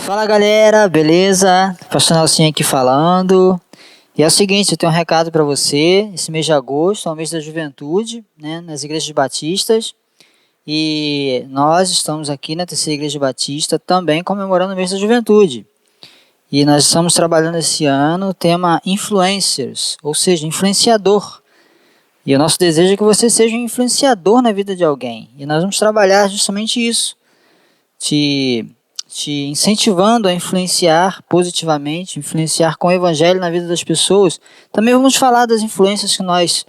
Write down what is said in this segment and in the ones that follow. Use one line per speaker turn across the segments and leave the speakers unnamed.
Fala galera, beleza? Pastor Nelson aqui falando. E é o seguinte, eu tenho um recado para você. Esse mês de agosto é o mês da juventude, né, nas igrejas batistas. E nós estamos aqui na Terceira Igreja Batista também comemorando o mês da juventude. E nós estamos trabalhando esse ano o tema influencers, ou seja, influenciador. E o nosso desejo é que você seja um influenciador na vida de alguém. E nós vamos trabalhar justamente isso. Te incentivando a influenciar positivamente, influenciar com o evangelho na vida das pessoas. Também vamos falar das influências que nós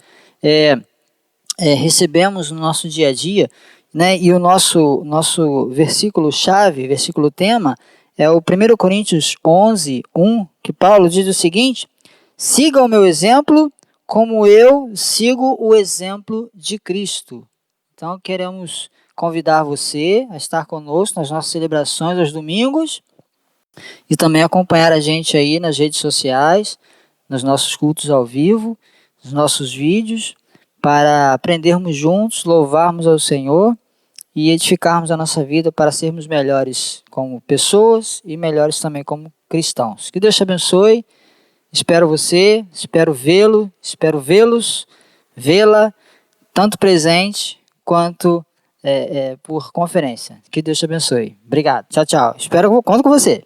recebemos no nosso dia a dia, né? E o nosso versículo-chave, versículo-tema, é o 1 Coríntios 11, 1, que Paulo diz o seguinte: siga o meu exemplo como eu sigo o exemplo de Cristo. Então queremos convidar você a estar conosco nas nossas celebrações aos domingos e também acompanhar a gente aí nas redes sociais, nos nossos cultos ao vivo, nos nossos vídeos, para aprendermos juntos, louvarmos ao Senhor e edificarmos a nossa vida para sermos melhores como pessoas e melhores também como cristãos. Que Deus te abençoe, espero você, espero vê-los, vê-la, tanto presente quanto por conferência. Que Deus te abençoe. Obrigado. Tchau, tchau. Conto com você.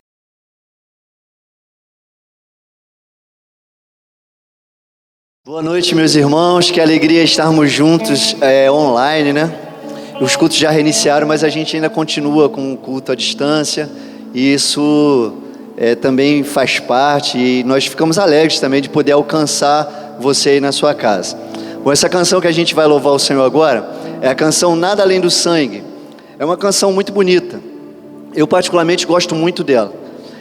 Boa noite, meus irmãos. Que alegria estarmos juntos online, né? Os cultos já reiniciaram, mas a gente ainda continua com o culto à distância. E isso também faz parte. E nós ficamos alegres também de poder alcançar você aí na sua casa. Bom, essa canção que a gente vai louvar o Senhor agora é a canção Nada Além do Sangue. É uma canção muito bonita. Eu particularmente gosto muito dela.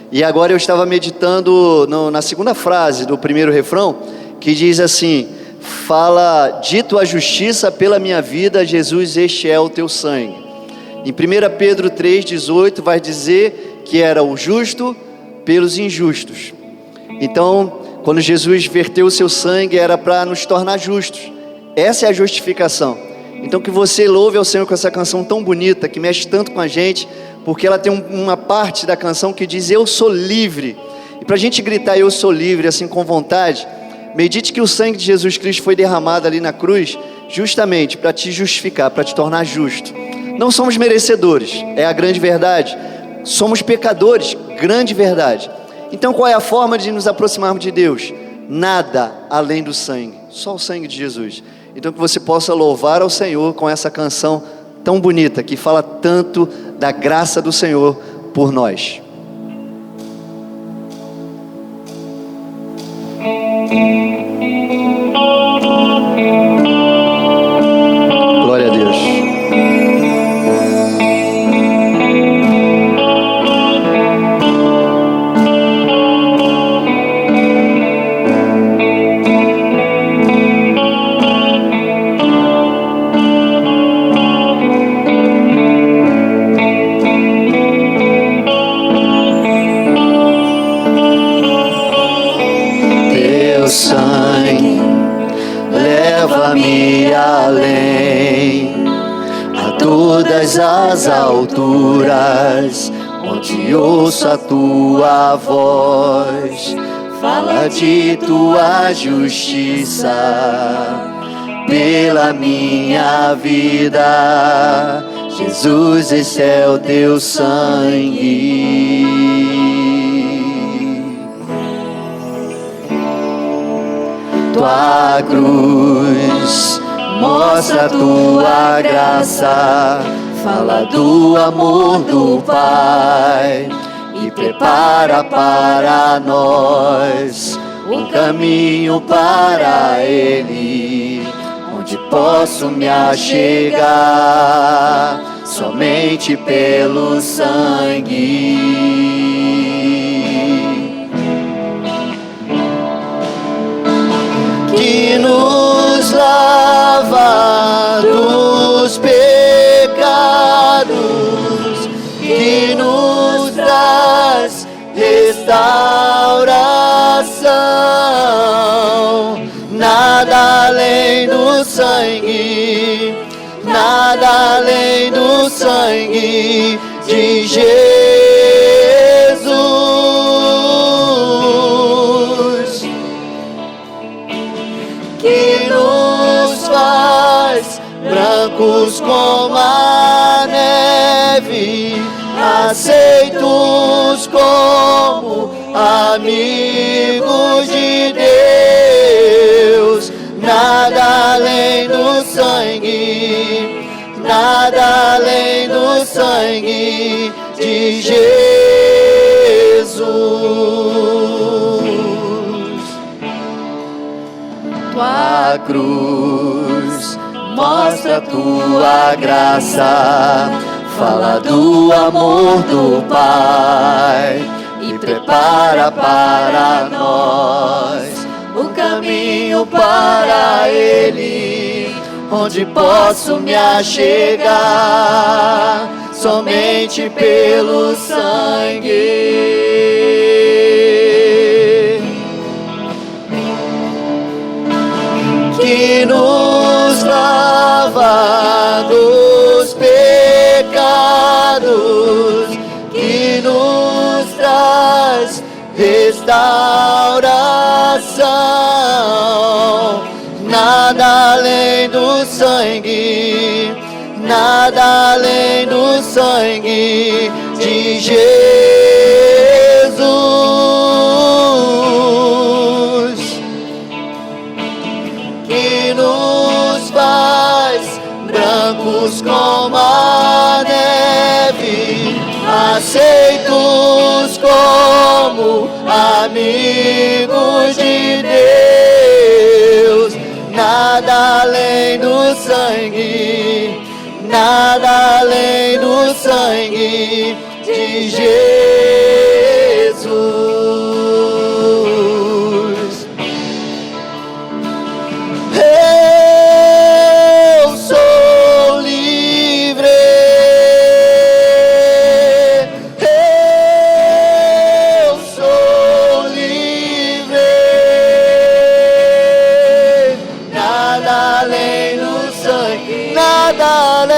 E agora eu estava meditando na segunda frase do primeiro refrão, que diz assim: fala, dito a justiça pela minha vida, Jesus, este é o teu sangue. Em 1 Pedro 3,18 vai dizer que era o justo pelos injustos. Então, quando Jesus verteu o seu sangue, era para nos tornar justos. Essa é a justificação. Então que você louve ao Senhor com essa canção tão bonita, que mexe tanto com a gente, porque ela tem uma parte da canção que diz: eu sou livre. E para a gente gritar eu sou livre, assim com vontade, medite que o sangue de Jesus Cristo foi derramado ali na cruz, justamente para te justificar, para te tornar justo. Não somos merecedores, é a grande verdade. Somos pecadores, grande verdade. Então qual é a forma de nos aproximarmos de Deus? Nada além do sangue, só o sangue de Jesus. Então que você possa louvar ao Senhor com essa canção tão bonita, que fala tanto da graça do Senhor por nós. Glória a Deus. Sangue, leva-me além, a todas as alturas, onde ouço a tua voz. Fala de tua justiça pela minha vida, Jesus, esse é o teu sangue. Tua cruz mostra a tua graça, fala do amor do Pai e prepara para nós um caminho para Ele, onde posso me achegar somente pelo sangue. Que nos lava dos pecados, que nos traz restauração. Nada além do sangue, nada além do sangue de Jesus. seremos como amigos de Deus. Nada além do sangue, nada além do sangue de Jesus. Tua cruz mostra tua graça, fala do amor do Pai e prepara para nós o caminho para Ele, onde posso me achegar somente pelo sangue que nos lava dos pecados, que nos traz restauração. Nada além do sangue, nada além do sangue de Jesus, que nos faz brancos como a neve, aceitos como amigos de Deus. Nada além do sangue, nada além do sangue de Jesus. Eu sou livre, eu sou livre. Nada além do sangue, nada além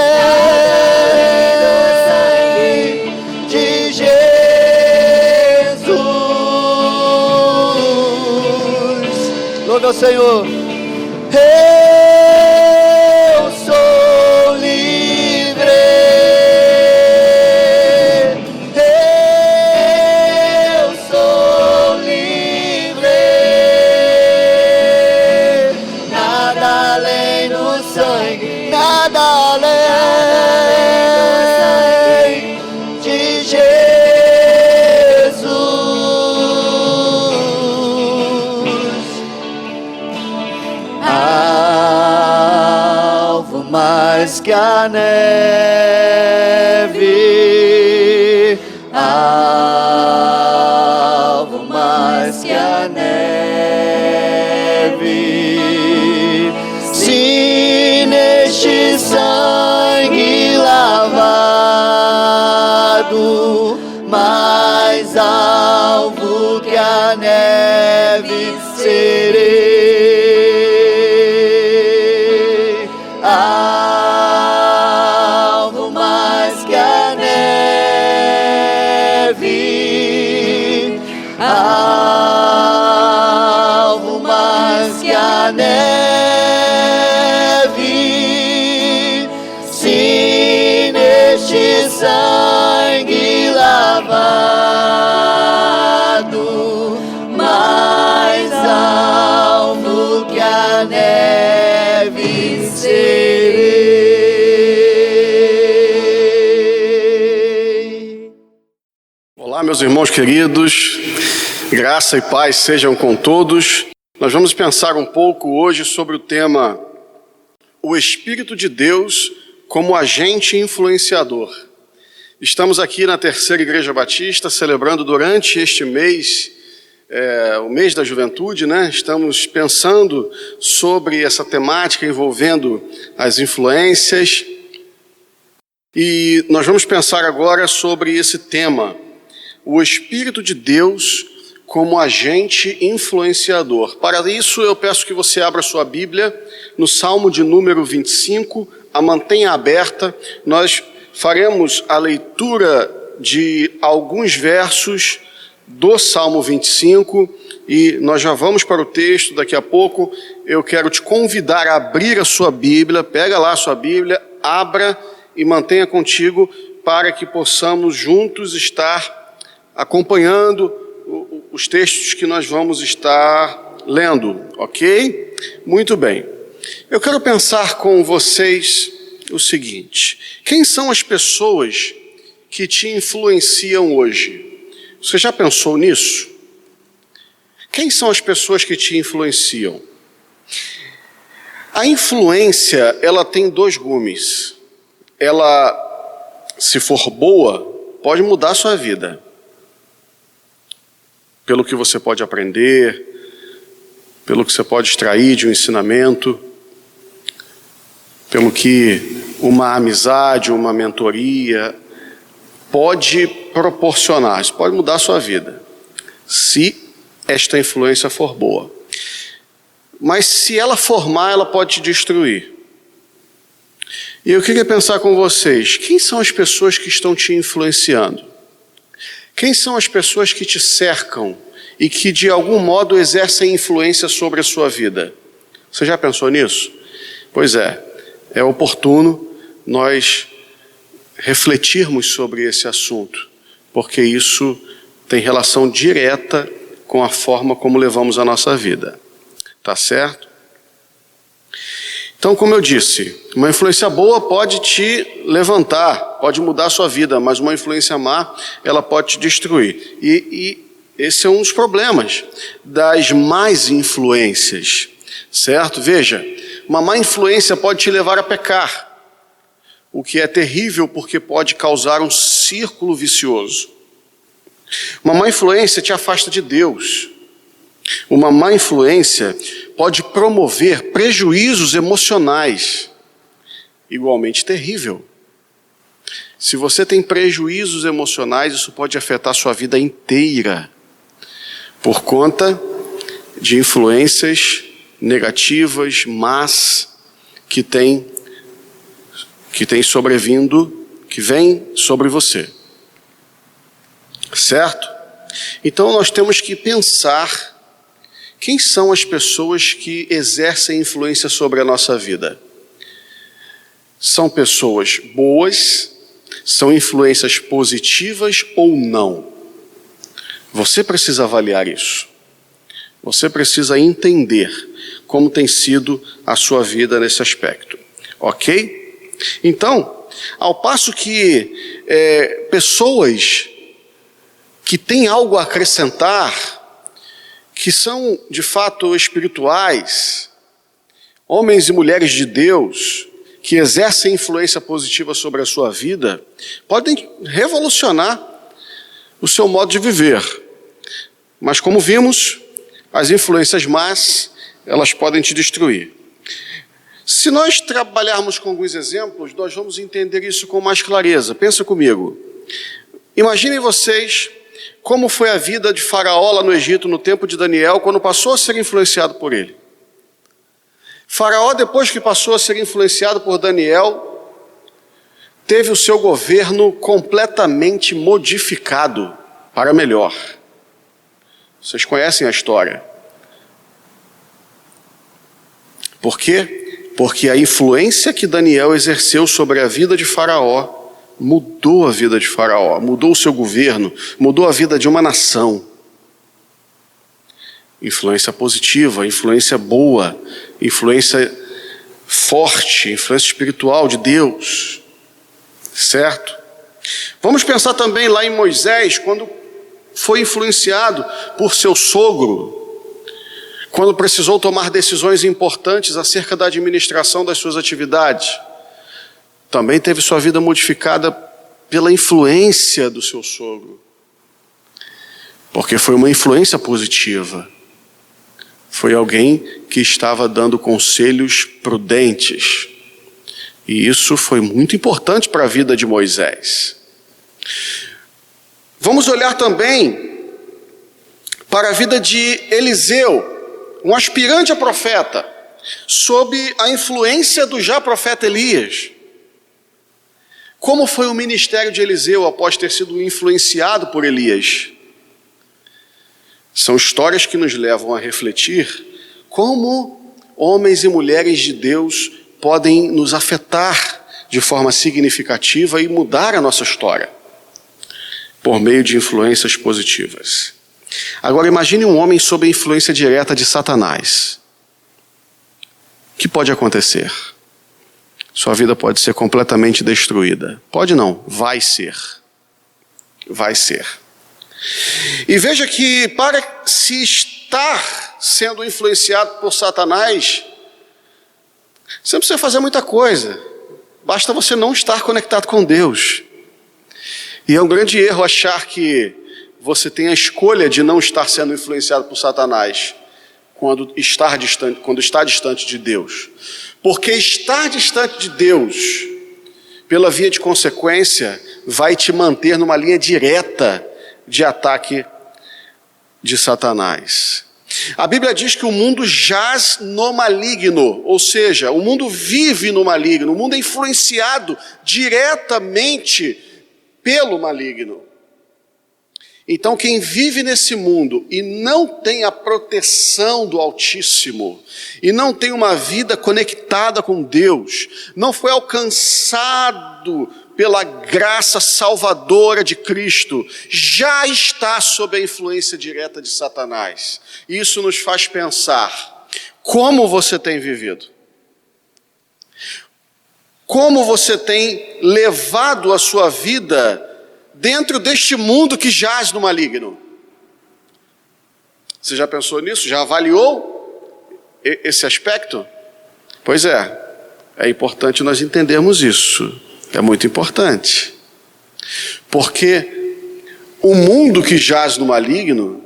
de Jesus. Louve ao Senhor. Eu sou livre, eu sou livre. Nada além do sangue, nada além de Jesus. Alvo mais que a neve, alvo mais que a neve. Se neste sangue lavado, mais alvo que a neve serei. Alvo mais que a neve, alvo mais que a neve. Se neste sangue lavado, mais alvo que a neve serei.
Olá, meus irmãos queridos, graça e paz sejam com todos. Nós vamos pensar um pouco hoje sobre o tema O Espírito de Deus como agente influenciador. Estamos aqui na Terceira Igreja Batista, celebrando durante este mês, o mês da juventude, né? Estamos pensando sobre essa temática envolvendo as influências. E nós vamos pensar agora sobre esse tema, o Espírito de Deus como agente influenciador. Para isso, eu peço que você abra sua Bíblia no Salmo de número 25, a mantenha aberta. Nós faremos a leitura de alguns versos do Salmo 25 e nós já vamos para o texto daqui a pouco. Eu quero te convidar a abrir a sua Bíblia, pega lá a sua Bíblia, abra e mantenha contigo para que possamos juntos estar acompanhando os textos que nós vamos estar lendo, ok? Muito bem. Eu quero pensar com vocês o seguinte: quem são as pessoas que te influenciam hoje? Você já pensou nisso? Quem são as pessoas que te influenciam? A influência, ela tem dois gumes. Ela, se for boa, pode mudar a sua vida. Pelo que você pode aprender, pelo que você pode extrair de um ensinamento, pelo que uma amizade, uma mentoria pode proporcionar. Isso pode mudar a sua vida, se esta influência for boa. Mas se ela for má, ela pode te destruir. E eu queria pensar com vocês: quem são as pessoas que estão te influenciando? Quem são as pessoas que te cercam e que de algum modo exercem influência sobre a sua vida? Você já pensou nisso? Pois é oportuno nós refletirmos sobre esse assunto, porque isso tem relação direta com a forma como levamos a nossa vida. Tá certo? Então, como eu disse, uma influência boa pode te levantar, pode mudar a sua vida, mas uma influência má, ela pode te destruir. E esse é um dos problemas das más influências, certo? Veja, uma má influência pode te levar a pecar, o que é terrível porque pode causar um círculo vicioso. Uma má influência te afasta de Deus. Uma má influência pode promover prejuízos emocionais, igualmente terrível. Se você tem prejuízos emocionais, isso pode afetar a sua vida inteira, por conta de influências negativas, más, que têm sobrevindo, que vêm sobre você. Certo? Então nós temos que pensar quem são as pessoas que exercem influência sobre a nossa vida. São pessoas boas? São influências positivas ou não? Você precisa avaliar isso. Você precisa entender como tem sido a sua vida nesse aspecto. Ok? Então, ao passo que pessoas que têm algo a acrescentar, que são de fato espirituais, homens e mulheres de Deus, que exercem influência positiva sobre a sua vida, podem revolucionar o seu modo de viver. Mas como vimos, as influências más, elas podem te destruir. Se nós trabalharmos com alguns exemplos, nós vamos entender isso com mais clareza. Pensa comigo. Imaginem vocês como foi a vida de Faraó lá no Egito, no tempo de Daniel, quando passou a ser influenciado por ele. Faraó, depois que passou a ser influenciado por Daniel, teve o seu governo completamente modificado para melhor. Vocês conhecem a história. Por quê? Porque a influência que Daniel exerceu sobre a vida de Faraó mudou a vida de Faraó, mudou o seu governo, mudou a vida de uma nação. Influência positiva, influência boa, influência forte, influência espiritual de Deus. Certo? Vamos pensar também lá em Moisés, quando foi influenciado por seu sogro, quando precisou tomar decisões importantes acerca da administração das suas atividades. Também teve sua vida modificada pela influência do seu sogro, porque foi uma influência positiva. Foi alguém que estava dando conselhos prudentes. E isso foi muito importante para a vida de Moisés. Vamos olhar também para a vida de Eliseu, um aspirante a profeta, sob a influência do já profeta Elias. Como foi o ministério de Eliseu após ter sido influenciado por Elias? São histórias que nos levam a refletir como homens e mulheres de Deus podem nos afetar de forma significativa e mudar a nossa história. por meio de influências positivas. Agora imagine um homem sob a influência direta de Satanás. O que pode acontecer? Sua vida pode ser completamente destruída. Pode não, vai ser. Vai ser. E veja que para se estar sendo influenciado por Satanás, você não precisa fazer muita coisa. Basta você não estar conectado com Deus. E é um grande erro achar que você tem a escolha de não estar sendo influenciado por Satanás quando está distante de Deus. Porque estar distante de Deus, pela via de consequência, vai te manter numa linha direta de ataque de Satanás. A Bíblia diz que o mundo jaz no maligno, ou seja, o mundo vive no maligno, o mundo é influenciado diretamente pelo maligno. Então quem vive nesse mundo e não tem a proteção do Altíssimo, e não tem uma vida conectada com Deus, não foi alcançado pela graça salvadora de Cristo, já está sob a influência direta de Satanás. Isso nos faz pensar, como você tem vivido? Como você tem levado a sua vida dentro deste mundo que jaz no maligno? Você já pensou nisso? Já avaliou esse aspecto? Pois é importante nós entendermos isso. É muito importante. Porque o mundo que jaz no maligno,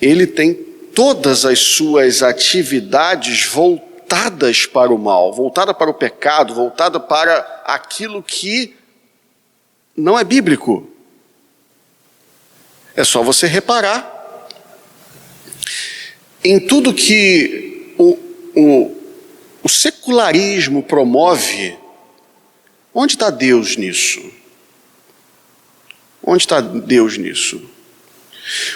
ele tem todas as suas atividades voltadas para o mal, voltada para o pecado, voltada para aquilo que não é bíblico. É só você reparar em tudo que o secularismo promove. Onde está Deus nisso? Onde está Deus nisso?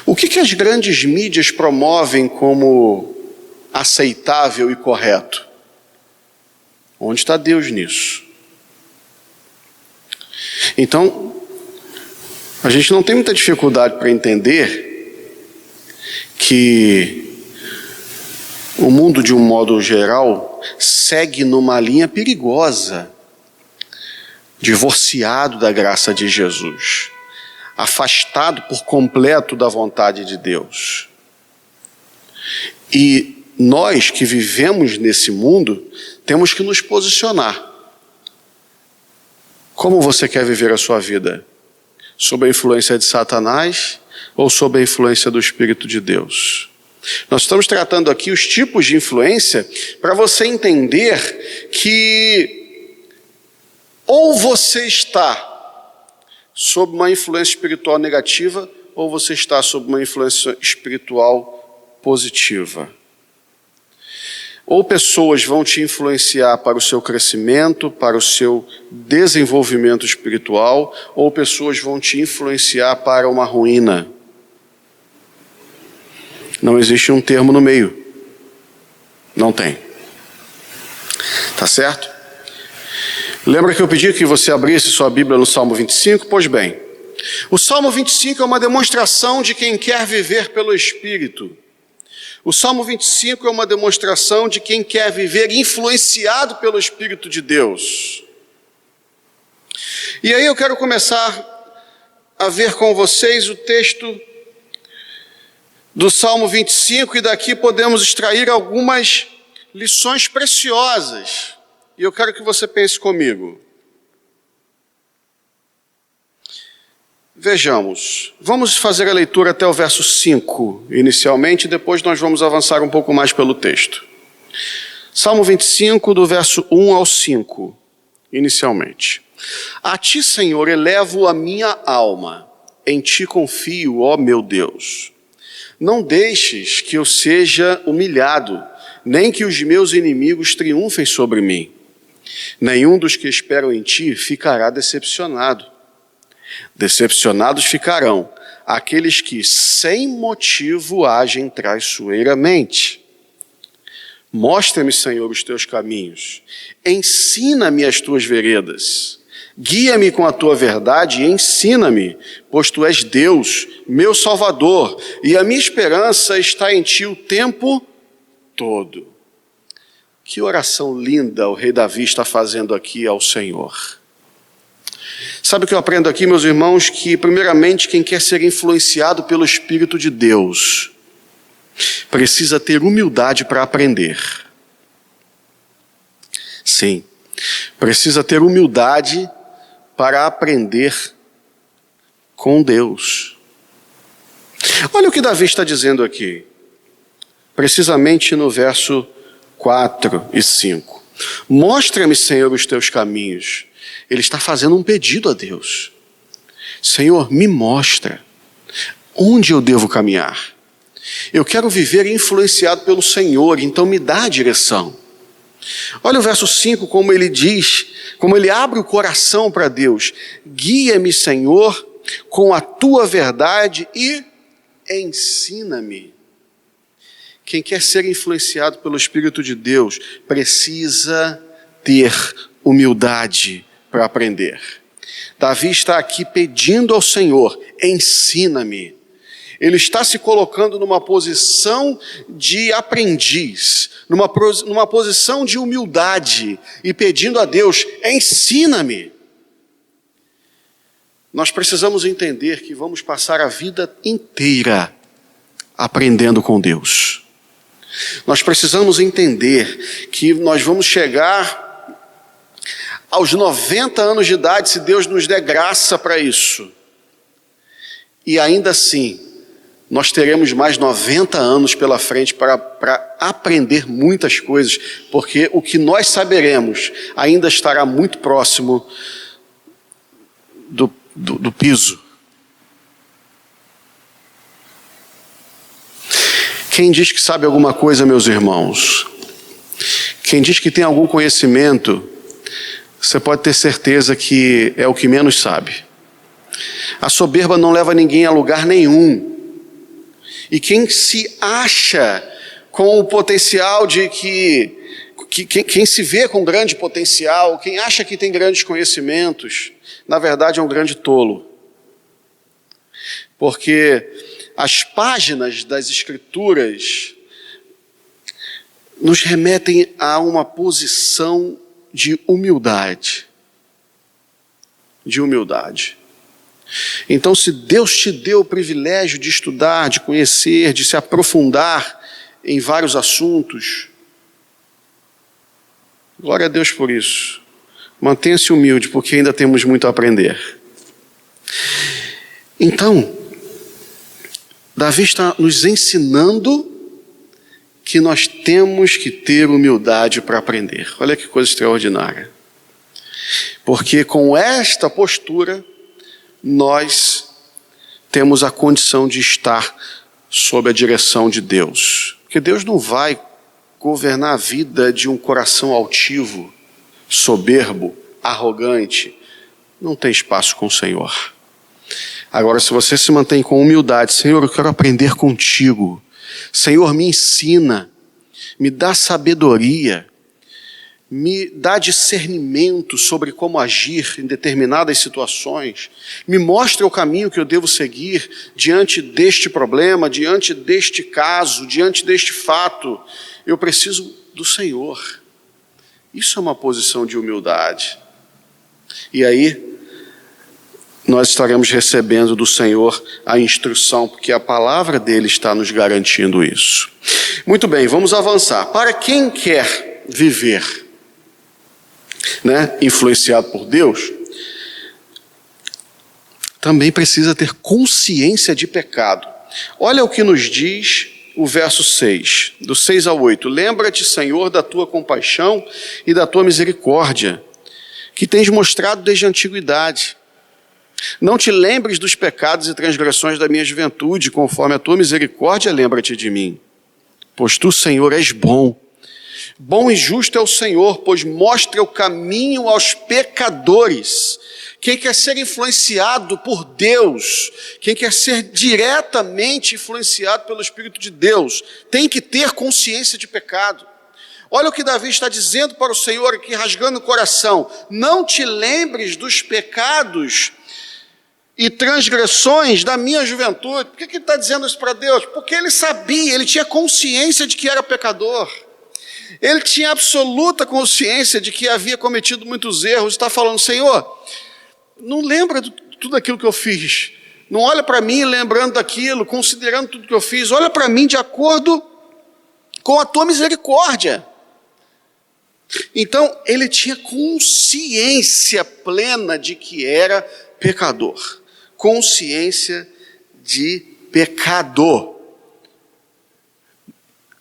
O que as grandes mídias promovem como aceitável e correto? Onde está Deus nisso? Então, a gente não tem muita dificuldade para entender que o mundo, de um modo geral, segue numa linha perigosa, divorciado da graça de Jesus, afastado por completo da vontade de Deus. E nós que vivemos nesse mundo, temos que nos posicionar. Como você quer viver a sua vida? Sob a influência de Satanás ou sob a influência do Espírito de Deus? Nós estamos tratando aqui os tipos de influência para você entender que ou você está sob uma influência espiritual negativa, ou você está sob uma influência espiritual positiva. Ou pessoas vão te influenciar para o seu crescimento, para o seu desenvolvimento espiritual, ou pessoas vão te influenciar para uma ruína. Não existe um termo no meio. Não tem. Tá certo? Lembra que eu pedi que você abrisse sua Bíblia no Salmo 25? Pois bem, o Salmo 25 é uma demonstração de quem quer viver pelo Espírito. O Salmo 25 é uma demonstração de quem quer viver influenciado pelo Espírito de Deus. E aí eu quero começar a ver com vocês o texto do Salmo 25, e daqui podemos extrair algumas lições preciosas. E eu quero que você pense comigo. Vejamos, vamos fazer a leitura até o verso 5, inicialmente, e depois nós vamos avançar um pouco mais pelo texto. Salmo 25, do verso 1 ao 5, inicialmente. A ti, Senhor, elevo a minha alma, em ti confio, ó meu Deus. Não deixes que eu seja humilhado, nem que os meus inimigos triunfem sobre mim. Nenhum dos que esperam em ti ficará decepcionado. Decepcionados ficarão aqueles que sem motivo agem traiçoeiramente. Mostra-me, Senhor, os teus caminhos. Ensina-me as tuas veredas. Guia-me com a tua verdade e ensina-me, pois tu és Deus, meu Salvador, e a minha esperança está em ti o tempo todo. Que oração linda o rei Davi está fazendo aqui ao Senhor. Sabe o que eu aprendo aqui, meus irmãos? Que primeiramente quem quer ser influenciado pelo Espírito de Deus precisa ter humildade para aprender. Sim, precisa ter humildade para aprender com Deus. Olha o que Davi está dizendo aqui, precisamente no verso 4 e 5. Mostra-me, Senhor, os teus caminhos. Ele está fazendo um pedido a Deus. Senhor, me mostra onde eu devo caminhar. Eu quero viver influenciado pelo Senhor, então me dá a direção. Olha o verso 5, como ele diz, como ele abre o coração para Deus. Guia-me, Senhor, com a tua verdade e ensina-me. Quem quer ser influenciado pelo Espírito de Deus precisa ter humildade para aprender. Davi está aqui pedindo ao Senhor, ensina-me. Ele está se colocando numa posição de aprendiz, numa posição de humildade e pedindo a Deus, ensina-me. Nós precisamos entender que vamos passar a vida inteira aprendendo com Deus. Nós precisamos entender que nós vamos chegar aos 90 anos de idade, se Deus nos der graça para isso. E ainda assim, nós teremos mais 90 anos pela frente para aprender muitas coisas, porque o que nós saberemos ainda estará muito próximo do piso. Quem diz que sabe alguma coisa, meus irmãos, quem diz que tem algum conhecimento, você pode ter certeza que é o que menos sabe. A soberba não leva ninguém a lugar nenhum. E quem se acha com o potencial de quem se vê com grande potencial, quem acha que tem grandes conhecimentos, na verdade é um grande tolo. Porque as páginas das Escrituras nos remetem a uma posição de humildade. De humildade. Então, se Deus te deu o privilégio de estudar, de conhecer, de se aprofundar em vários assuntos, glória a Deus por isso. Mantenha-se humilde, porque ainda temos muito a aprender. Então, Davi está nos ensinando que nós temos que ter humildade para aprender. Olha que coisa extraordinária. Porque com esta postura, nós temos a condição de estar sob a direção de Deus. Porque Deus não vai governar a vida de um coração altivo, soberbo, arrogante. Não tem espaço com o Senhor. Agora, se você se mantém com humildade, Senhor, eu quero aprender contigo. Senhor, me ensina, me dá sabedoria, me dá discernimento sobre como agir em determinadas situações, me mostra o caminho que eu devo seguir diante deste problema, diante deste caso, diante deste fato. Eu preciso do Senhor. Isso é uma posição de humildade. E aí, nós estaremos recebendo do Senhor a instrução, porque a palavra dele está nos garantindo isso. Muito bem, vamos avançar. Para quem quer viver, influenciado por Deus, também precisa ter consciência de pecado. Olha o que nos diz o verso 6, do 6 ao 8. Lembra-te, Senhor, da tua compaixão e da tua misericórdia, que tens mostrado desde a antiguidade. Não te lembres dos pecados e transgressões da minha juventude, conforme a tua misericórdia, lembra-te de mim. Pois tu, Senhor, és bom. Bom e justo é o Senhor, pois mostra o caminho aos pecadores. Quem quer ser influenciado por Deus, quem quer ser diretamente influenciado pelo Espírito de Deus, tem que ter consciência de pecado. Olha o que Davi está dizendo para o Senhor aqui, rasgando o coração: não te lembres dos pecados e transgressões da minha juventude. Por que ele está dizendo isso para Deus? Porque ele sabia, ele tinha consciência de que era pecador. Ele tinha absoluta consciência de que havia cometido muitos erros. Está falando: Senhor, não lembra de tudo aquilo que eu fiz. Não olha para mim lembrando daquilo, considerando tudo que eu fiz. Olha para mim de acordo com a tua misericórdia. Então, ele tinha consciência plena de que era pecador. Consciência de pecado.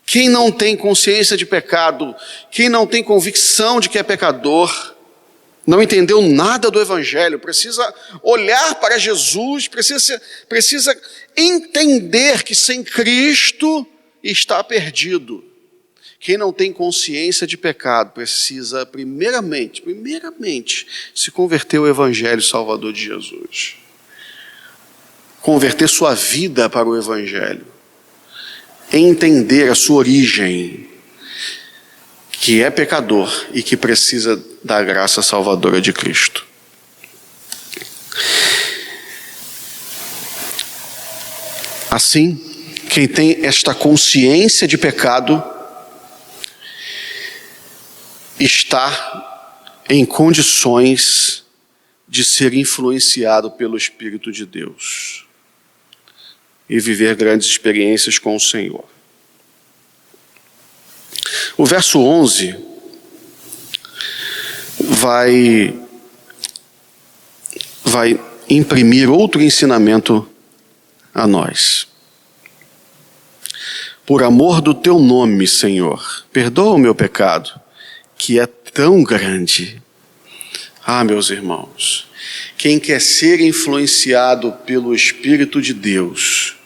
Quem não tem consciência de pecado, quem não tem convicção de que é pecador, não entendeu nada do Evangelho, precisa olhar para Jesus, precisa entender que sem Cristo está perdido. Quem não tem consciência de pecado precisa primeiramente se converter ao Evangelho Salvador de Jesus. Converter sua vida para o Evangelho. Entender a sua origem, que é pecador e que precisa da graça salvadora de Cristo. Assim, quem tem esta consciência de pecado está em condições de ser influenciado pelo Espírito de Deus e viver grandes experiências com o Senhor. O verso 11 vai imprimir outro ensinamento a nós. Por amor do teu nome, Senhor, perdoa o meu pecado, que é tão grande. Ah, meus irmãos, quem quer ser influenciado pelo Espírito de Deus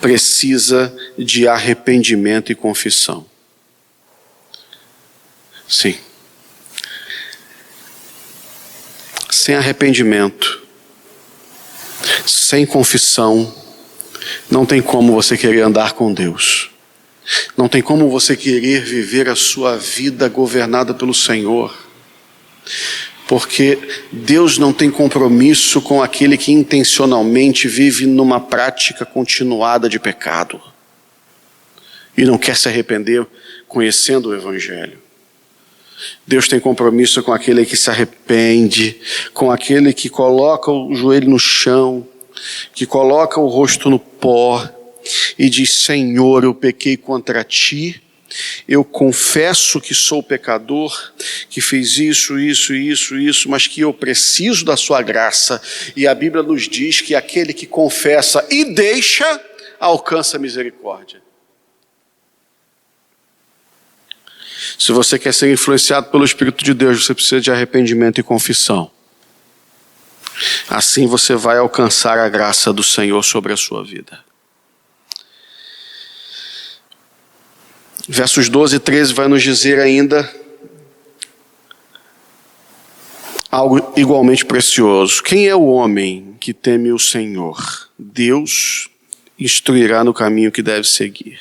precisa de arrependimento e confissão. Sim. Sem arrependimento, sem confissão, não tem como você querer andar com Deus. Não tem como você querer viver a sua vida governada pelo Senhor. Porque Deus não tem compromisso com aquele que intencionalmente vive numa prática continuada de pecado e não quer se arrepender conhecendo o Evangelho. Deus tem compromisso com aquele que se arrepende, com aquele que coloca o joelho no chão, que coloca o rosto no pó e diz: Senhor, eu pequei contra ti, eu confesso que sou pecador, que fiz isso, mas que eu preciso da sua graça. E a Bíblia nos diz que aquele que confessa e deixa, alcança misericórdia. Se você quer ser influenciado pelo Espírito de Deus, você precisa de arrependimento e confissão. Assim você vai alcançar a graça do Senhor sobre a sua vida. Versos 12 e 13 vai nos dizer ainda algo igualmente precioso. Quem é o homem que teme o Senhor? Deus instruirá no caminho que deve seguir.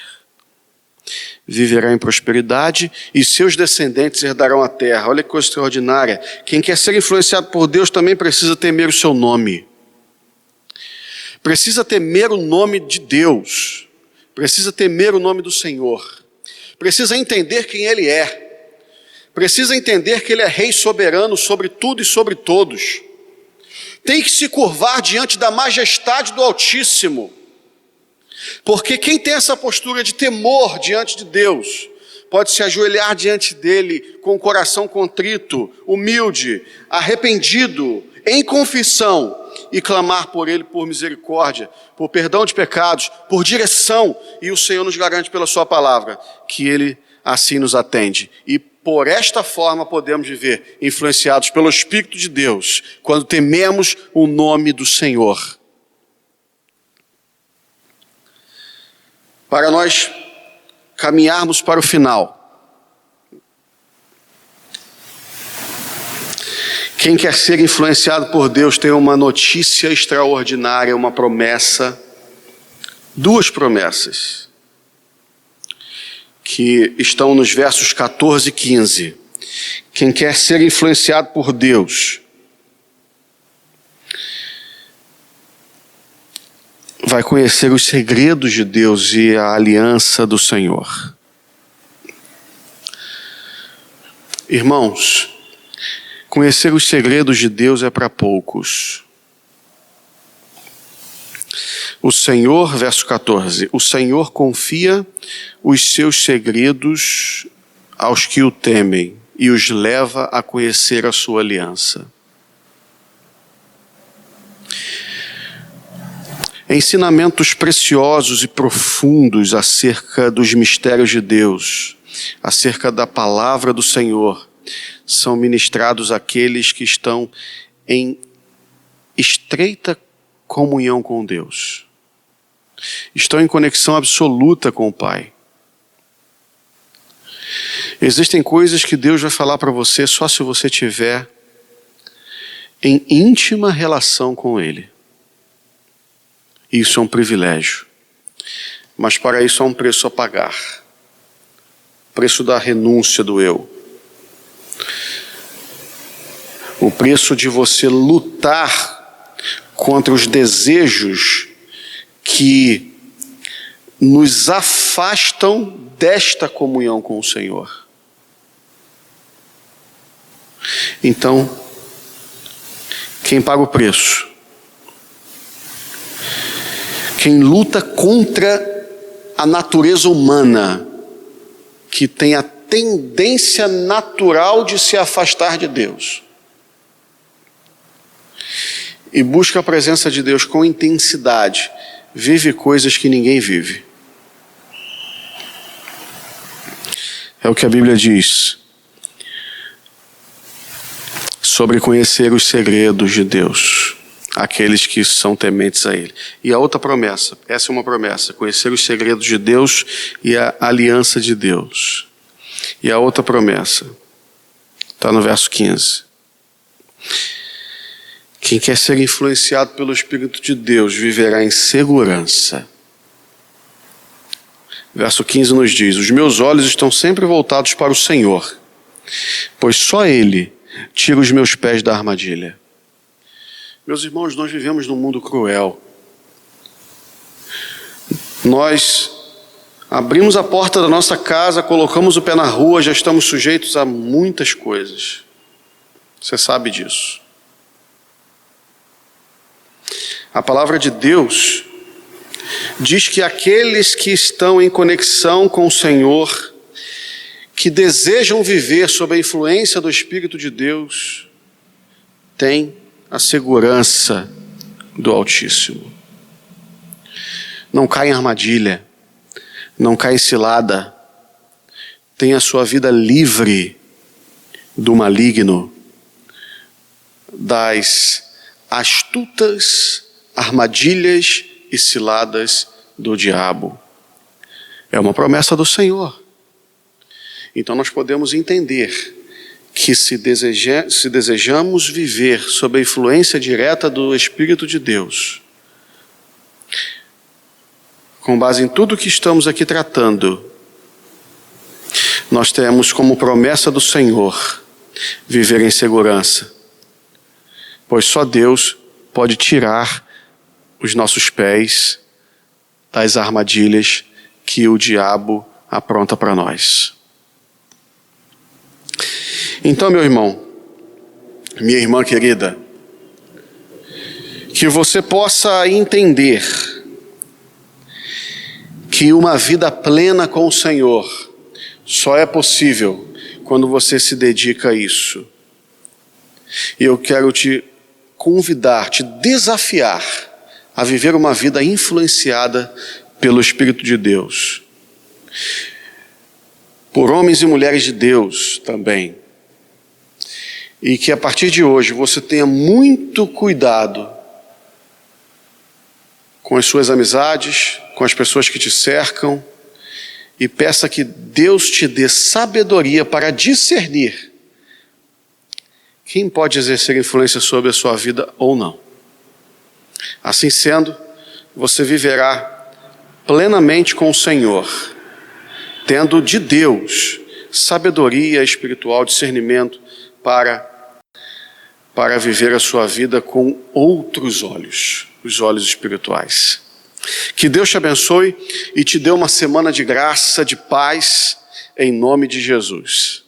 Viverá em prosperidade e seus descendentes herdarão a terra. Olha que coisa extraordinária. Quem quer ser influenciado por Deus também precisa temer o seu nome. Precisa temer o nome de Deus. Precisa temer o nome do Senhor. Precisa entender quem Ele é. Precisa entender que Ele é Rei soberano sobre tudo e sobre todos. Tem que se curvar diante da majestade do Altíssimo. Porque quem tem essa postura de temor diante de Deus, pode se ajoelhar diante dEle com o coração contrito, humilde, arrependido, em confissão, e clamar por Ele por misericórdia, por perdão de pecados, por direção, e o Senhor nos garante pela sua palavra, que Ele assim nos atende. E por esta forma podemos viver influenciados pelo Espírito de Deus, quando tememos o nome do Senhor. Para nós caminharmos para o final, quem quer ser influenciado por Deus tem uma notícia extraordinária, uma promessa, duas promessas, que estão nos versos 14 e 15. Quem quer ser influenciado por Deus vai conhecer os segredos de Deus e a aliança do Senhor. Irmãos, conhecer os segredos de Deus é para poucos. O Senhor, verso 14, o Senhor confia os seus segredos aos que o temem e os leva a conhecer a sua aliança. Ensinamentos preciosos e profundos acerca dos mistérios de Deus, acerca da palavra do Senhor, são ministrados àqueles que estão em estreita comunhão com Deus. Estão em conexão absoluta com o Pai. Existem coisas que Deus vai falar para você só se você estiver em íntima relação com Ele. Isso é um privilégio. Mas para isso há um preço a pagar. O preço da renúncia do eu. O preço de você lutar contra os desejos que nos afastam desta comunhão com o Senhor. Então, quem paga o preço? Quem luta contra a natureza humana, que tem a tendência natural de se afastar de Deus, e busca a presença de Deus com intensidade, vive coisas que ninguém vive. É o que a Bíblia diz sobre conhecer os segredos de Deus, aqueles que são tementes a Ele. E a outra promessa, essa é uma promessa, conhecer os segredos de Deus e a aliança de Deus. E a outra promessa, está no verso 15. Quem quer ser influenciado pelo Espírito de Deus viverá em segurança. Verso 15 nos diz: os meus olhos estão sempre voltados para o Senhor, pois só Ele tira os meus pés da armadilha. Meus irmãos, nós vivemos num mundo cruel. Nós abrimos a porta da nossa casa, colocamos o pé na rua, já estamos sujeitos a muitas coisas. Você sabe disso. A palavra de Deus diz que aqueles que estão em conexão com o Senhor, que desejam viver sob a influência do Espírito de Deus, têm a segurança do Altíssimo. Não cai em armadilha, não cai em cilada, tem a sua vida livre do maligno, das astutas armadilhas e ciladas do diabo. É uma promessa do Senhor. Então nós podemos entender que se desejamos viver sob a influência direta do Espírito de Deus, com base em tudo que estamos aqui tratando, nós temos como promessa do Senhor viver em segurança, pois só Deus pode tirar os nossos pés das armadilhas que o diabo apronta para nós. Então, meu irmão, minha irmã querida, que você possa entender que uma vida plena com o Senhor só é possível quando você se dedica a isso. E eu quero te convidar, te desafiar a viver uma vida influenciada pelo Espírito de Deus. Por homens e mulheres de Deus também. E que a partir de hoje você tenha muito cuidado com as suas amizades, com as pessoas que te cercam, e peça que Deus te dê sabedoria para discernir quem pode exercer influência sobre a sua vida ou não. Assim sendo, você viverá plenamente com o Senhor, tendo de Deus sabedoria espiritual, discernimento para viver a sua vida com outros olhos, os olhos espirituais. Que Deus te abençoe e te dê uma semana de graça, de paz, em nome de Jesus.